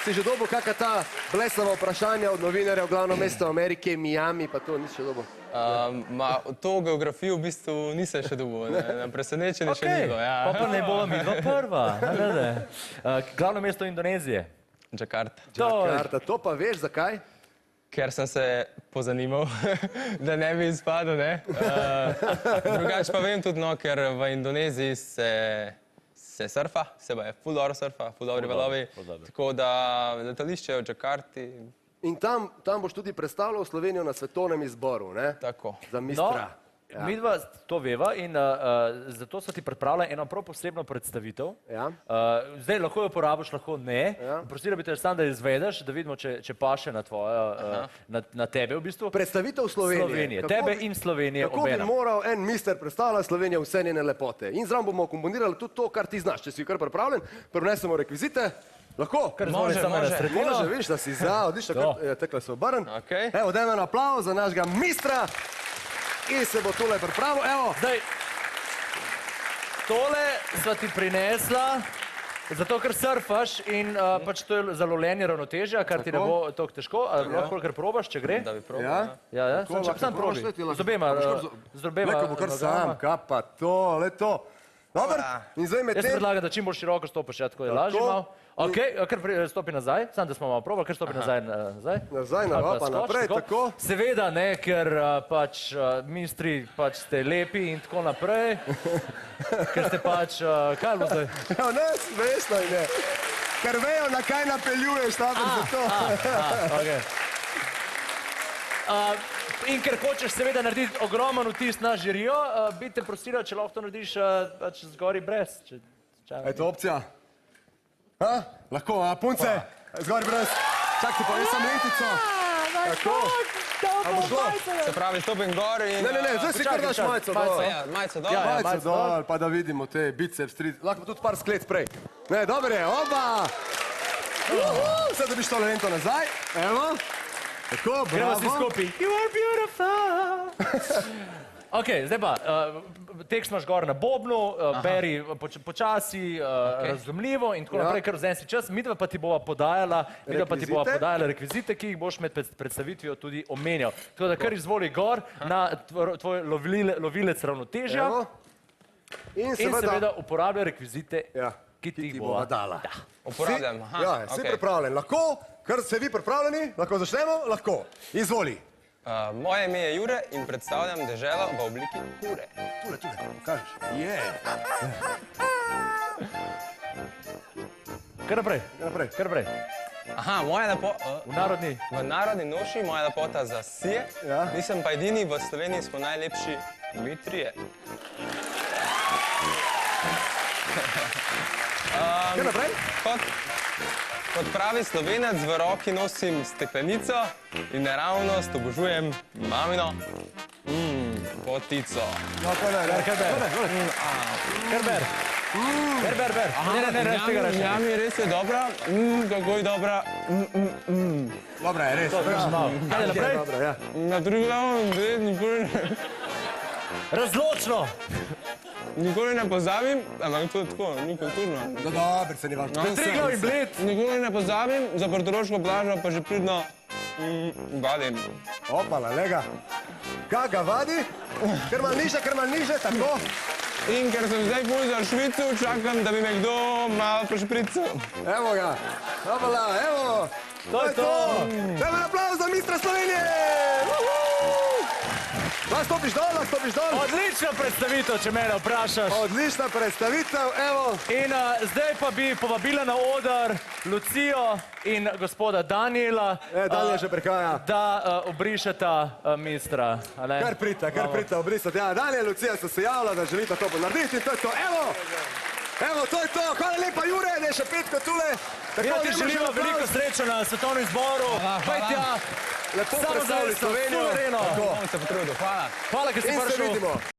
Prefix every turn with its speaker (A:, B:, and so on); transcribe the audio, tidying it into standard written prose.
A: Si že dobil kakšna ta blesava vprašanja od novinarjev, glavno mesto Amerike, Miami, pa to nisi še dobil?
B: To geografijo v bistvu nisem še dobil, presenečenje še ni bilo.
C: Pa ne bo midva prva. Glavno mesto Indonezije?
B: Jakarta.
A: Jakarta, to pa veš, zakaj?
B: Ker sem se pozanimal, da ne bi izpadel, ne. Drugače pa vem tudi, ker v Indoneziji se surfa, seba je ful dobro surfa, ful dobri valovi, tako da letališče je v Jakarti.
A: In tam boš tudi predstavljal Slovenijo na svetovnem izboru, ne?
B: Tako.
A: Za mistra.
C: Midva to veva in zato so ti pripravljali eno prav posebno predstavitev. Zdaj lahko jo uporabiš, lahko ne. Prosila bi te samo, da izvedeš, da vidimo, če paše na tebe v bistvu.
A: Predstavitev Slovenije.
C: Tebe in Slovenije obenem.
A: Kako bi moral en mister predstavljati Slovenijo vse njene lepote. In zraven bomo kombinirali tudi to, kar ti znaš. Če si kar pripravljen, prinesemo rekvizite. Lahko?
C: Može.
A: Može, viš, da si za, odlično, tekle se obrn. Evo, dajmo en aplauz za našega mistra. In se bo tole pripravil, evo.
C: Zdaj, tole sva ti prinesla, zato ker surfaš in pač to je za lovljenje ravnotežja, kar ti ne bo toliko težko. Lahko kar probaš, če gre.
B: Da bi probal.
C: Ja, sam probi. Z obema
A: Leko bo kar sam, kapa, to, le to. Dobar, in zdaj med tem...
C: Jaz predlagam, da čim bolj široko stopiš, tako je lažje malo. Ok, kar stopi nazaj, sam da smo malo probali, kar stopi nazaj.
A: Nazaj, pa naprej, tako.
C: Seveda ne, ker pač ministri pač ste lepi in tako naprej. Ker ste pač, kaj bo zdaj?
A: Ja, ne, smešno in ne. Ker vejo, na kaj napeljuješ, taber za to.
C: In ker hočeš seveda narediti ogromen vtis na žirijo, bi te prosila, če lahko to narediš zgori brez.
A: Je to opcija? Lahko, punce, zgori brez. Čak ti pa, jaz sem letico. Tako.
B: Se pravi, stopim gor in...
A: Ne, zdaj si kar daš majico dol.
B: Majico dol.
A: Majico dol, pa da vidimo te biceps, lahko tudi par sklet prej. Ne, dobro je, oba! Zdaj dobiš tole lento nazaj, evo. Tako, bravo.
C: Gremo si skupaj. You are beautiful. Ok, zdaj pa, tekst imaš gor na bobnu, beri počasi, razumljivo in tako naprej, kar vzem si čas. Midva pa ti bova podajala rekvizite, ki jih boš med predstavitvijo tudi omenjal. Tako da kar izvoli gor na tvoj lovilec ravnotežja in seveda uporabljaj rekvizite, ki ti jih bova dala.
B: Uporabljam,
A: Ja, si pripravljen. Lahko, ker ste vi pripravljeni, lahko začnemo? Lahko. Izvoli.
B: Moje ime je Jure in predstavljam deželo v obliki kure.
A: Tule, kažeš.
C: Kar naprej.
B: Aha, moja lepota... V narodni noši moja lepota zasije, nisem pa edini, v Sloveniji smo najlepši mi trije.
A: Kar naprej?
B: Kot pravi Slovenec v roki nosim steklenico in naravnost obožujem mamino potico.
A: No,
C: Ber. Ne, tega reči.
B: Jami, res je dobra, kako je dobra.
A: Dobra je, res.
C: Kaj naprej?
B: Na drugem, nikoli ne...
C: Razločno!
B: Nikoli ne pozabim, ampak to je tako, ni kulturno.
A: Dobro, se ni važno.
C: Triglav in Bled.
B: Nikoli ne pozabim, za portoroško plažo pa že pridno vadim.
A: Opala, lega. Kaj ga vadi? Ker malo niže, tako.
B: In ker sem zdaj pol za Švico, čakam, da bi me kdo malo prešprical.
A: Evo ga. Opala, evo.
C: To je to.
A: Dajmo aplauz za mistra Slovenije. Lahko stopiš dol.
C: Odlična predstavitev, če mene vprašaš.
A: Odlična predstavitev, evo.
C: In zdaj pa bi povabila na oder Lucijo in gospoda Daniela.
A: Daniel že prihaja.
C: Da obrišeta mistra.
A: Kar prita obrisati. Ja, Daniel, Lucija so se javila, da želita to narediti in to je to. Evo, to je to. Hvala lepa, Jure, da je še petko tule.
C: Mi ti želimo veliko srečo na svetovnem izboru. Pojtja.
A: Lepo predstavili Slovenijo.
C: Suvereno.
B: Bom se potrudil, hvala.
C: Hvala, ker si prišel.